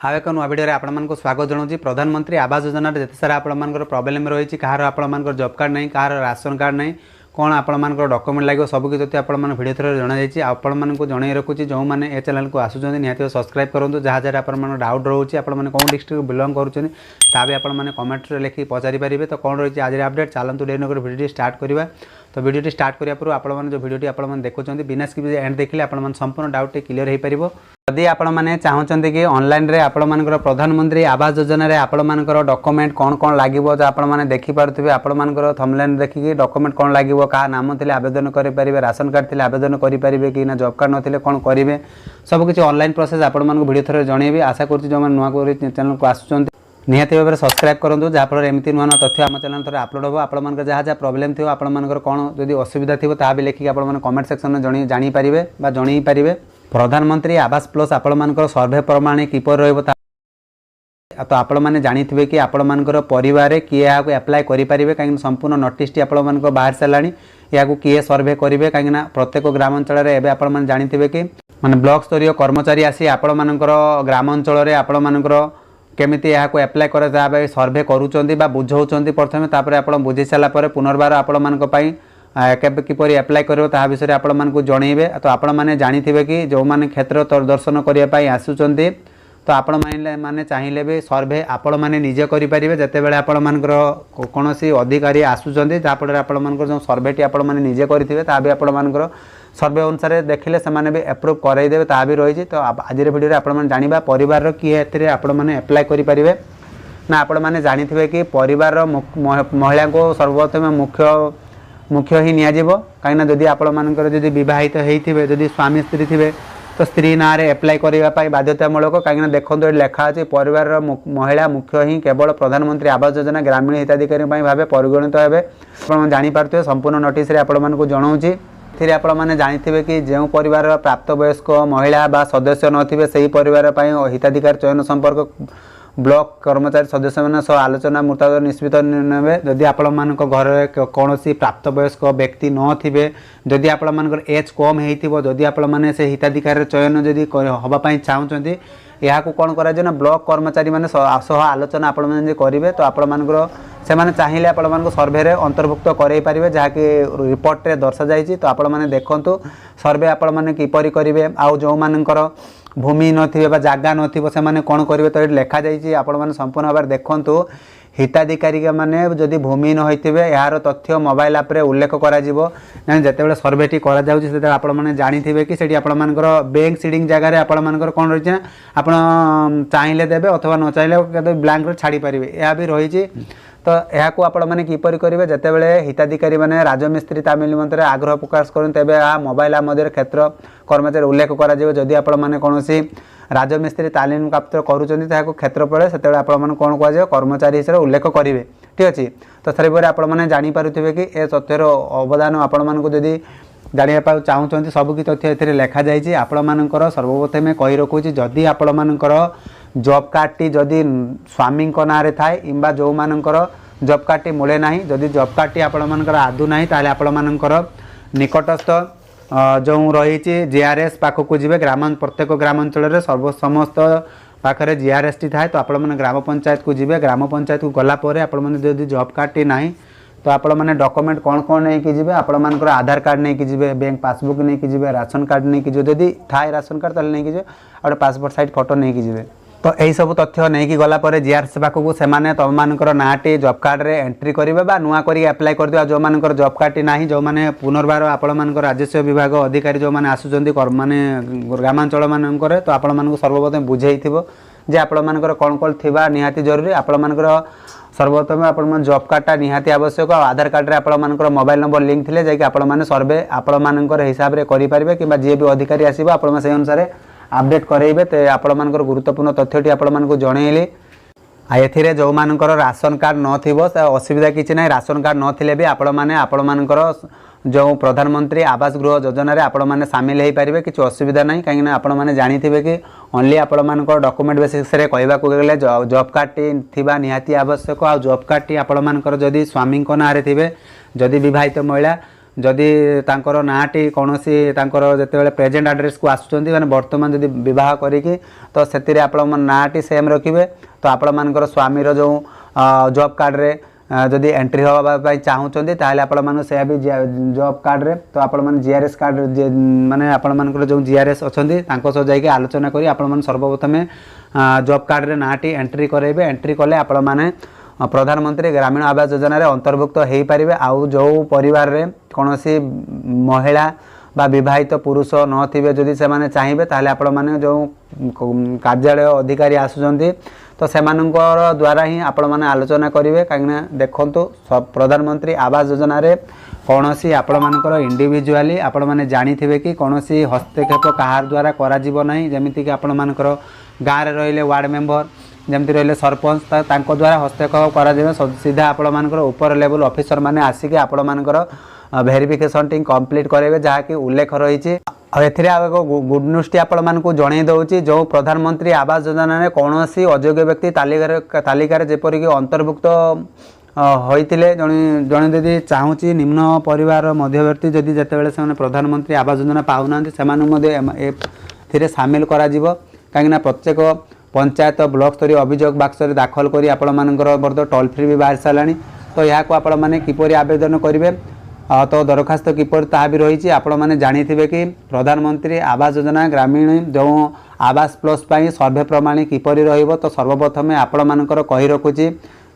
हाव एक नुआ भिडियो आपको स्वागत जनाऊँ। प्रधानमंत्री आवास योजना जिते सारा आपर प्रोब्लेम रही कहार आपर जॉब कार्ड नहीं, कहार राशन कार्ड नहीं, कौन आपर डॉक्यूमेंट लगे सबकि तथ्य आप भिडियो थ्रू जनाई आपको जन रखुच्छी। जो मैंने ए चैनल को आसुँच निहत सब्सक्राइब करूँ। जहाँ जहाँ आप डाउट रोचे आपने कौन डिस्ट्रिक्ट बिलंग करें भी आपने कमेंट लिखिक पचारि पारे। तो कौन रही आज अपडेट चलतु डेरी नगर भिडियो स्टार्ट करवा। तो भिडियो स्टार्ट करने पूर्व आपने जो भिडियो आप देखुं बिना स्किप एंड देखिले आप संपूर्ण डाउट क्लियर हो पार। जदि आपने चाहते कि ऑनलाइन रे आपणकर प्रधानमंत्री आवास योजना रे आपणकर डॉक्यूमेंट कौन कौन लगे आपने देखिपे आपणकर थंबनेल देखिए डॉक्यूमेंट कौन लगे क्या नाम थे आवेदन करेंगे, राशन कार्ड थे आवेदन करेंगे कि ना जॉब कार्ड नथिले कौन करेंगे सबकि ऑनलाइन प्रोसेस आपको भिडियो थ्रू जनइबी। आशा करुँच जो मैंने नुआ चैनल को आसुँच निहत भाव में सब्सक्राइब करूँ जहाँफल एमती नुआ नुआ तथ्य आम चैनल थोड़ा अपलोड हो। आपंकर जहाँ जहाँ प्रोब्लेम थी आपंकर कौन जदि असुविधा थी ता भी लिखिक आप कमेंट सेक्शन में जानीपारे जनई पारे। प्रधानमंत्री आवास प्लस आपंकर सर्वे प्रमाण किपर रहा तो आपण मैंने जानी कि आपंकर परिवार किए यहाँ एप्लाय करेंगे कहीं संपूर्ण नोटिस आप बाहर सारा या किए सर्वे करेंगे कहीं प्रत्येक ग्रामांचल में आप जानी कि माने ब्लॉक स्तरीय कर्मचारी आसी आपंकर ग्रामांचल आपंकर केमिति यहाँ एप्लाय कर सर्वे करुँच बुझाऊँ प्रथम तापर आप बुझी सारापर पुनर्बार आपण किपर एप्लाय कर विषय आपको जनइबे। तो आपण मैंने जानी कि जो मैंने क्षेत्र दर्शन करने आसुँच तो आपण मैंने चाहिए भी सर्वे आपण मैंने निजे करेंगे जितेबाला आपंकर कौन अधिकारी आसुँच जहाँफल आपंकर जो सर्वेटी आप निजे करेंगे ता भी आपंकर सर्वे अनुसार देखिले से भी एप्रुव करदेवे ता भी रही। तो आज भिडियो आप जाना परिवार किए आपने एप्लाय करेंगे ना आपण मैंने जानी कि परिवार महिला को सर्वप्रथम मुख्य ही नियाजिबो कहीं जदि आपंकर जदि विवाहित होते जदि स्वामी स्त्री थे तो स्त्री ना रे एप्लाय करने बाध्यतामूलक कहीं देखो ये लेखा अच्छे परिवार महिला मुख्य ही केवल प्रधानमंत्री आवास योजना ग्रामीण हिताधिकारी भाव परिगणित हे। आप जानीपारे संपूर्ण नोटिस आपको जनाऊँगी आपने जानी कि जो परिवार प्राप्त वयस्क महिला बा सदस्य नथिबे सही परिवार हिताधिकारी चयन संपर्क ब्लॉक कर्मचारी सदस्य मान सह आलोचना मुताबिक निष्पत्ति नेबे। जदि आपण घर कौन प्राप्त वयस्क व्यक्ति नथिबे जदि आपण एज कम होइथिबो जदि आपण से हिताधिकारी चयन जदि होबाई चाहते यहाँ कौन कर ब्लॉक कर्मचारी मैंने सह आलोचना आपण करेंगे तो आपंकर से चाहिए आपण सर्वे अंतर्भुक्त करें जहाँकि रिपोर्ट रे दर्शा जाइए। तो आपण मैंने देखु सर्वे आपण किपर करेंगे आउ जो मानकर भूमि नथिबे जगह नथिबो से माने कौन करेंगे तो ये लिखा जाइए आपण मैंने संपूर्ण भाव देखु हिताधिकारी मैंने जदि भूमि न होइथिबे यार तथ्य मोबाइल आप उल्लेख करते सर्वेटी कर जानी कि सेठी आपंकर बैंक सीडिंग जगह आपंकर कौन रही आप चाहिए देवे अथवा न चाहिए ब्लैंक छाड़ी पारे यह भी रही। तो यहाँ आपण मैंने किपर करेंगे जितेबाला हिताधिकारी मैंने राजमिस्त्री तामिल निमंत्रण आग्रह प्रकाश करें तेज मोबाइल मध्य क्षेत्र कर्मचारी उल्लेख करेंगे आपण मैंने कौन राजमिस्त्री तालीम प्राप्त करुँच क्षेत्र पड़े से कौन कह कर्मचारी हिसाब से उल्लेख करेंगे। ठीक अच्छे तो थोड़े आपने जानीपारे कि ए तथ्यर अवदान आपण जदि जाना चाहते सबकि तथ्य ए लिखा जाइए। आपंकर सर्वप्रथम कही रखुच्छी जदि आपंकर जॉब कार्ड टी जदि स्वामी ना थाए इम्बा जो मानकर जॉब कार्ड टी मिले ना जदि जॉब कार्ड टी आपंकर आदू ना ताले आपंकर निकटस्थ जो रही जीआरएस पाखक जी प्रत्येक ग्रामांचल समस्त पाखे जीआरएस टी थाए तो आप ग्राम पंचायत को जी ग्राम पंचायत को गलापर आपड़ी जॉब कार्ड टी ना तो आपण मैंने डॉक्यूमेंट कौन कौन नहीं जी आपंकर आधार कार्ड नहीं जी बैंक पासबुक नहीं जी राशन कार्ड नहीं जी जदि थाए राशन कार्ड ताले नहीं जी और पासपोर्ट साइज फोटो नहीं जी तो यही सब तथ्य नहीं गलापर जीआरएस पाखक से तुम मानकर नाटी जॉब कार्ड रे एंट्री करेंगे नुआ कर एप्लाय कर जो मानकर जॉब कार्ड टी ना जो मैंने पुनर्बार आपण राजस्व विभाग अधिकारी जो मैंने आसुँच माने ग्रामांचल मानकर तो आपण सर्वप्रथम बुझे जे आपंकर कौन कौन थी निहाती जरूरी आपंकर सर्वप्रथम आप जॉब कार्डटा निहाती आवश्यक आधार कार्ड रे आपंकर मोबाइल नंबर लिंक थे जैकि आपने सर्वे आपंकर हिसाब से करेंगे कि जी भी अधिकारी आसो आप अनुसार अपडेट करेंगे। तो आपंकर गुरुत्वपूर्ण तथ्यटी आपको जनइली ए जो मानकर राशन कार्ड नथिबो असुविधा किसी ना राशन कार्ड नथिले भी आपंकर जो प्रधानमंत्री आवास गृह योजना आपण मैंने सामिल हो पारे किसी असुविधा ना कहीं आपने जानी कि ओनली आपंकर डॉक्यूमेंट बेसिस कहवा गले जॉब कार्ड टी थी निहाती आवश्यक आ जॉब कार्ड टी आपंकर जदि स्वामी ना थे जदि विवाहित महिला जदि तांकर नाटी कौनसी तांकर जेतेबेले प्रेजेंट एड्रेस को आसुचंती माने वर्तमान जदि विवाह करिकी तो सेतिरे आपण नाटी सेम रखिबे तो आपण मानकर स्वामीर जो जॉब कार्ड रे जदि एंट्री होगा चाहूँगी ताहले आपण मानु से भी जॉब कार्ड रे तो आपण माने जीआरएस कार्ड माने आपण मानकर जो जीआरएस अछंती तांको सह जाइके आलोचना करी आपण माने सर्वप्रथमे जॉब कार्ड रे नाटी एंट्री करेबे एंट्री कले आपण माने प्रधानमंत्री ग्रामीण आवास योजना रे अंतर्भुक्त हो पारे आउ जो परिवार रे कौनसी महिला बा विवाहित पुरुष नथिबे जदि से माने चाहिए ताहले आपण माने जो कार्यालय अधिकारी आसुचंती तो सेमानंकर द्वारा ही आपण माने आलोचना करेंगे कहीं देखो प्रधानमंत्री आवास योजना रे कौनसी आपण मानकर इंडिविजुअली आपण माने जानी थे कि कौनसी हस्तक्षेप कहार द्वारा करा जीवो नहीं जेमिति कि आपण मानकर गाँव रे रहिले वार्ड मेंबर जमती रहिले सरपंच तांको द्वारा हस्तक्षेप करा सीधा आपण मानकर ऊपर लेवल ऑफिसर माने आसिके आपण मानकर भेरिफिकेशन टी कंप्लीट करेंगे जहाँकि उल्लेख रही गुड न्यूज टी आपण मानकु जणै दउची जो प्रधानमंत्री आवास योजना रे कौनसी अयोग्य व्यक्ति तालिकार जेपरिक अंतर्भुक्त होइतिले जणे जदि चाहूची निम्न परिवार मध्यवर्ती जदि जेतेबेले से प्रधानमंत्री आवास योजना पाउनांती सेमानु मध्ये एथिरे शामिल करा जिवो काहेकि प्रत्येक पंचायत ब्लॉक स्तरीय अभियोग बाक्स दाखल करी आपण मानकर बर्द टोल फ्री भी बाहर साराणी तो यहाँ को आपण माने किपरि आवेदन करेंगे तो दरखास्त किपर ता भी रही आपण मैंने जानी थे कि प्रधानमंत्री आवास योजना ग्रामीण जो आवास प्लस सर्वे प्रणाली किपर तो सर्वप्रथम आपण मानकर कही रखुची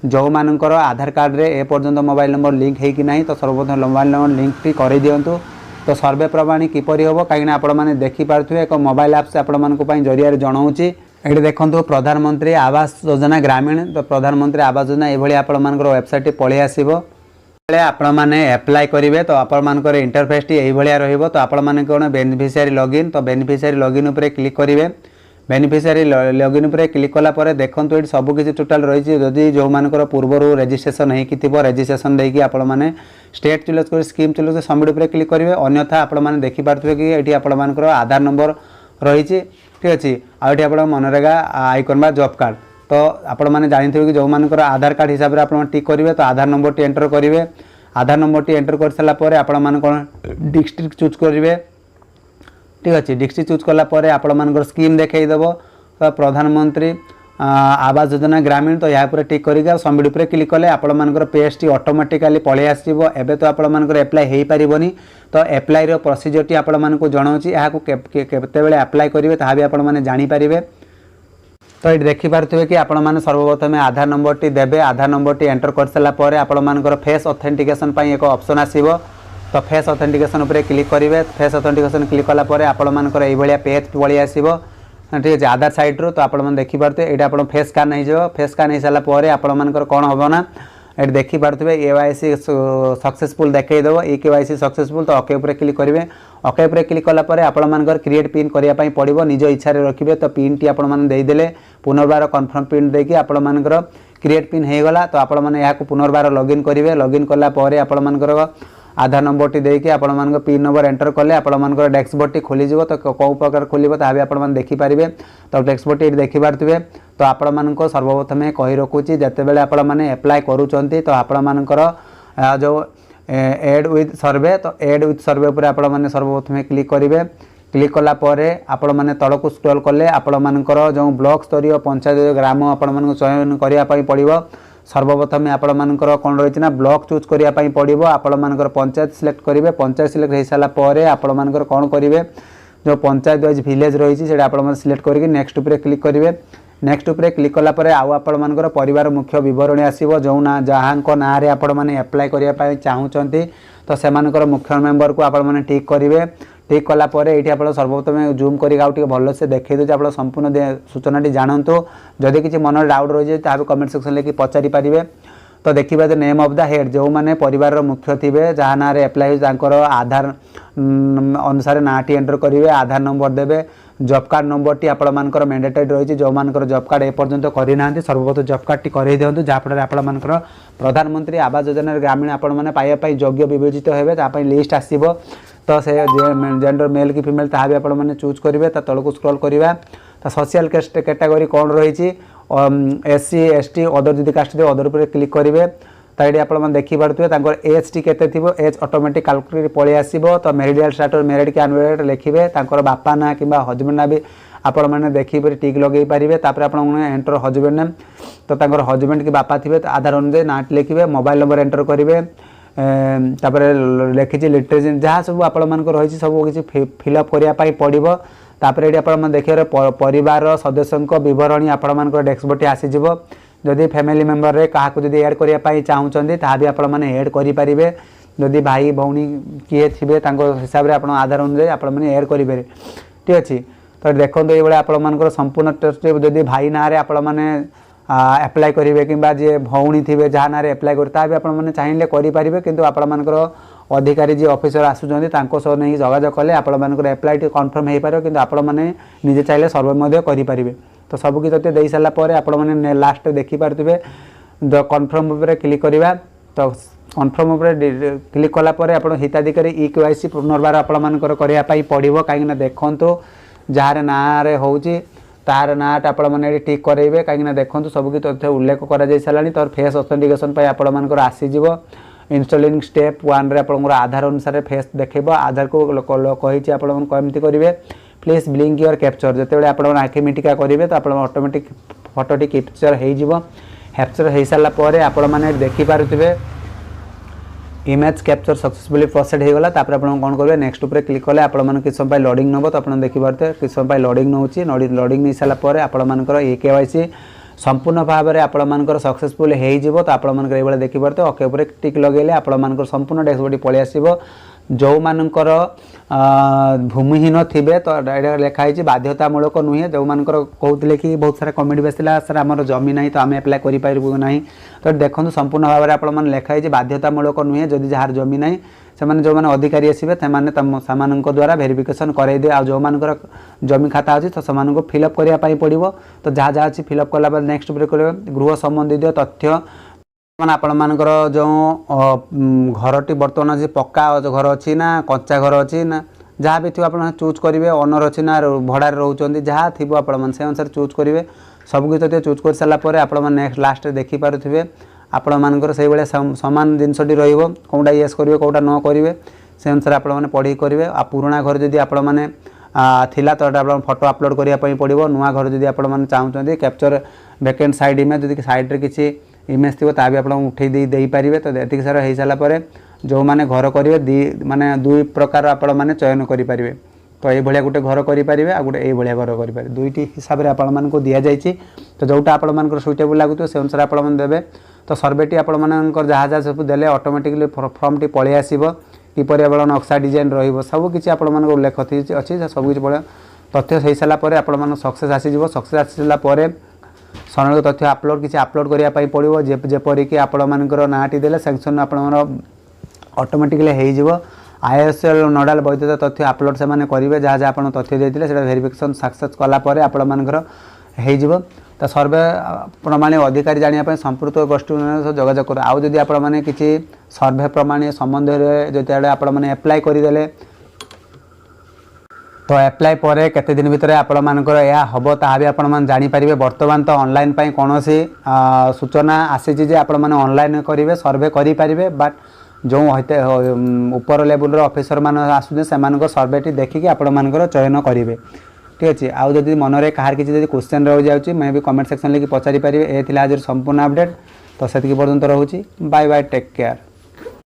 जो मानकर आधार कार्ड रे ए पर्यंत मोबाइल नंबर लिंक है कि नहीं तो सर्वप्रथम मोबाइल नंबर लिंक टी कर दिंतु तो सर्वे प्रणाली किपर हम कहीं आपण मैंने देखिपे एक मोबाइल आप से आपण मानक जरिया जनाऊँगी ये देखो प्रधानमंत्री आवास योजना ग्रामीण तो प्रधानमंत्री आवास योजना ये आपण मानकर वेबसाइट पलि आसो आपण मैंने एप्लाय करेंगे तो आपण मानकर इंटरफेस टी यही भाया रहिबो तो आपण माने कोन बेनिफिशियरी लॉगिन तो बेनिफिशियरी लॉगिन उपरे क्लिक करेंगे बेनिफिशियरी लॉगिन उपरे क्लिक कला परे देखंतु ये सब किसी टोटाल रही जदि जो मानकर पूर्व रजिस्ट्रेशन होइकि थिबो रजिस्ट्रेशन देकी आपण माने स्टेट चूज कर स्कीम चूज सबमिट उपरे क्लिक करेंगे अन्यथा आपण माने देखि पारथुबे कि एठी आपण मानकर आधार नंबर रही ठीक अच्छे आठ आप मनरेगा आइकन बा जॉब कार्ड तो आपण मैंने जानी कि जो मानकर आधार कार्ड हिसाब से आप टिक करेंगे तो आधार नंबर टी एंटर करेंगे आधार नंबर टी एंटर कर सारापर आपण मैंने कौन डिस्ट्रिक्ट चूज करेंगे ठीक अच्छे डिस्ट्रिक्ट चूज कलापर आपण मानकर स्कीम देखईदेव तो प्रधानमंत्री आवास योजना ग्रामीण तो यहाँ पर टिक करके सबमिट पर क्लिक कले आपण मानकर पेज टी ऑटोमेटिकली पलि आसो एबे तो आपण मानकर एप्लाय हो पारिबनी तो एप्लाय रो प्रोसीजर टी आपण मानकु जणाउची याकु केते बेले एप्लाय करिवे ताहा भी आपण माने जानि पारिबे तो ये देखि पारथुबे कि आपण माने सर्वप्रथम आधार नंबर टी देबे आधार नंबर टी एंटर कर सारा पर आपण मानकर फेस ऑथेंटिकेशन पई एक ऑप्शन आसीबो तो फेस ऑथेंटिकेशन ऊपर क्लिक करेंगे फेस ऑथेंटिकेशन क्लिक कला पर आपण मानकर एई भलिया पेज पलि आसीबो ठीक अच्छे आधार साइड रू तो आप देखिपे ये आप फेस स्कान हो फेस स्कान हो सारापर आपण मानकर कौन हम ना ये देखिपे KYC सक्सेसफुल देखईदेव ई KYC सक्सेसफुल तो ओके उपर क्लिक करेंगे ओके उपर क्लिक कलापर आपण मानकर क्रिएट पिन करने पड़ो निज इच्छा रखिए तो पिन टी आपदेले पुनर्बार कन्फर्म पिन देकी आपण मानकर क्रिएट पिन हो गला तो आपण मैंने यहाँ पुनर्बार लॉगिन करेंगे लॉगिन कलापर आपण मानकर आधार नंबर टी देकी आपण मानकर पिन नंबर एंटर कले आपण मानकर डैशबोर्ड टी खोली तो कौ प्रकार खोल ता भी आपण देखिपारे तो डैशबोर्ड टी देखिपारे तो आपण मानक सर्वप्रथम कही रखुची जितेबाला आपण माने एप्लाय करूचंती तो आपण मानकर जो एड विथ सर्वे तो एड विथ सर्वे पर आपण माने सर्वप्रथम क्लिक करेंगे क्लिक कलापर आपण माने तलक स्क्रॉल कले आपण मानकर जो ब्लॉक स्तरीय पंचायत ग्राम आपण मानक चयन करने पड़ो सर्वप्रथम आपण मानकर कौन रही ना ब्लॉक चूज करने पड़ो आपण मानकर पंचायत सिलेक्ट करेंगे पंचायत सिलेक्ट हो सारापर आपण मानकर कौन करेंगे जो पंचायत वाइज विलेज रही है आप सिलेक्ट करके नेक्स्ट उपर क्लिक करेंगे नेक्स्ट उपर क्लिक कलापर आउ आपण मानकर परिवार मुख्य विवरणी आसो जो ना जहाँ ना रे आपण मैंने एप्लाय करने चाहूँगी तो से मुख्य मेम्बर को आपण मैंने टिक करेंगे टिक कलापर ये आप सर्वप्रथम जूम करके भलसे देखई दूसरे आप संपूर्ण सूचनाटी जानतु जदि किसी मन डाउट रही है कमेंट सेक्शन लेकिन पचारि पारे तो देखिए नेम ऑफ द हेड जो मैंने परिवार मुख्य थे जहाँ ना एप्लाय आधार अनुसार नाटी एंटर करेंगे आधार नंबर देवे जॉब कार्ड नंबर टी आपण मानकर मैंडेटरी रही जो मानकर जॉब कार्ड एपर्यंत करना सर्वप्रथम जॉब कार्ड टी कर दिंतु जहाँफल आपण मानकर प्रधानमंत्री आवास योजना ग्रामीण आपण मैंने पाइबापी योग्य विवेचित होते लिस्ट आसो तो से जेंडर मेल कि फीमेल ता भी आपण मैंने चूज करेंगे तलक स्क्रॉल करवा तो सोशल कैटेगरी कौन रही SC ST अदर जदि कास्ट अदर पर क्लिक करेंगे तो ये आप देखिपे एज टी के एज ऑटोमेटिक कैलकुलेट पलि आसो। तो मेरिडियल स्टाटस मेरिड के अनमेरिड लिखिए बापा ना कि हजबैंड ना भी आपण मैंने देखिए टिक लगे पारे। तापर आप एंटर हजबैंड नेम तो हजबैंड कि बापा थे आधार अनुसार नाट लिखिए मोबाइल नंबर एंटर करेंगे। तापर लिखी लिटरेसी जहाँ सब आपर रही सब किसी फिलअप करने पड़ो। तापर ये आप देखिए परिवार सदस्यों बरणी आपण डेस्कबोर्ड आसीज। जदि फैमिली मेंबर रे क्या जब एड करने चाहते ता भी आपण एड करेंगे। जदि भाई भौणी किए थे हिसाब से आप आधार अनुसार आप एड करेंगे। ठीक अच्छे तो देखो ये आप संपूर्ण टेस्ट जदि भाई ना आपण मैंने एप्लाय करेंगे कि जी भौणी थे जहाँ ना एप्लाय कर भी आपने चाहिए करेंगे। किंतु आपर अधिकारी जी ऑफिसर आसुँच सह नहीं जोगाजोग कले आपर एप्लाय कन्फर्म हो पार। कि आपने निजे चाहिए सर्वे करेंगे। तो सबकि तथ्य दे सारापर आपने लास्ट देखिपे कन्फर्म उपर क्लिक करवा। तो कन्फर्म उपर क्लिक कलापर आप हिताधिकारी EKYC पुनर्बार आपर करने पड़ो। कहीं देखु जार ना हो तार नाट आपने टिक करेंगे। कहीं देखो सबकि तथ्य उल्लेख कर सारा। तो फेस ऑथेंटिकेशन आपर आसीज। इंस्टॉलिंग स्टेप 1 रे आपन आधार अनुसार फेस देखो। आधार को कही आपन कमती करेंगे प्लीज ब्लिंक योर कैप्चर जिते आप आखि मिटिका करेंगे। तो आप ऑटोमेटिक फोटोटी कैप्चर हो कैप्चर हो सारापर आपने देखिपे इमेज कैप्चर सक्सेसफुली प्रोसेड हो गला। तापर आपन कौन करेंगे नेक्स्ट उपर क्लिक कले आपण किस समय लोडिंग नब। तो आप देखिपे किस समय लोडिंग नौ लोडिंग नहीं सारापर आपर EKYC संपूर्ण भाव में आपर सक्सेसफुल हो। तो आप देखिपे ओके उपर टिक लगे आपर संपूर्ण डेस्कबोर्ड पलि आसो। जो मानकर भूमिहीन थे तो लिखाई बाध्यतामूलक नुहे। जो मान कहते कि बहुत सारा कमेंट भी आसाला सर आम जमी ना तो आम एप्लाय करूँ ना। तो देखो संपूर्ण भाव में आप लिखाई बाध्यतामूलक नुहे। जदि जार जमी ना से जो मैंने अधिकारी आसवे से द्वारा वेरिफिकेशन कराई दे। जो मानकर जमी खाता अच्छी तो से फिलअप करने पड़ो। तो जहाँ जहाँ अच्छी फिलअप कला नेक्स्ट गृह संबंधी तथ्य मैंने आपण जो घरटी बर्तमान अच्छी पक्का घर अच्छी ना कच्चा घर अच्छी ना जहाँ भी थी आप चूज करेंगे। ओनर अच्छी ना भड़ार रोचे जहाँ थी आप अनुसार चूज करेंगे। सबकि तथ्य चूज कर सारापर आप नेक्स्ट लास्ट देखिपे आपण मानकर से भाई सामान जिनसटी रोटा येस करेंगे कौटा न करेंगे से अनुसार आपने पढ़ी करेंगे। आ पुराणा घर जदि आप थिला तो आप फोटो अपलोड करने पड़ो। नुआ घर जदि आप चाहते कैप्चर वैकेंट साइड इमेज जदि साइड रे किसी इमेज थी ता भी आप उठे दे पारे। तो ये सारा हो सारापर जो मैंने घर करेंगे माने दुई प्रकार आप चयन करेंगे। तो ये गोटे घर करेंगे आ गोटे ये घर करेंगे दुईटी हिसाब से आपण दि जाए। तो जोटा आप सुइटेबल लगुच से अनुसार आप देवे। तो सर्वेटी आप जहाँ जहाँ सब देले ऑटोमेटिकली फॉर्म टी पलि आसो किपर नक्शा डिजाइन रबकि आप उल्लेख अच्छी सबकि पड़े तथ्य हो सारापर आप सक्सेस आसीज। सक्सेस आसी सारापर सनल तथ्य अपलोड किसी अपलोड करने पड़ो। जेपरिक आपर नाटी देले सेक्शन आप ऑटोमेटिकली हो ISL नोडाल वैधता तथ्य अपलोड से करेंगे। जहाँ जहाँ आप तथ्य देते वेरिफिकेशन सक्सेस कलापर आपर हो। तो सर्वे प्रमाणी अधिकारी जानापी संपूर्ण गोष्ठी जोगाजोग कर। आउ जदि आपने किसी सर्वे प्रमाणी संबंध में जो आपने एप्लाय करदे तो एप्लाय पर केते दिन भितर आपण मानकर या हबो ता भी आपण मान जानि परिबे। वर्तमान तो ऑनलाइन पई कोनोसी सूचना आसी जे आपण माने ऑनलाइन करिवे सर्वे करि परिबे। बट जो होते ऊपर लेवल रो ऑफिसर मान आसु से मानकर सर्वेटी देखिके आपण मानकर चयन करिवे। ठीक अच्छे आउ जदि मनरे कहार किसी क्वेश्चन रही जाऊँगी मैं भी कमेंट सेक्शन लिखि पचारि पारे। ये आज संपूर्ण अपडेट। तो से पर्यंत रोचे बाय बाय टेक केयर।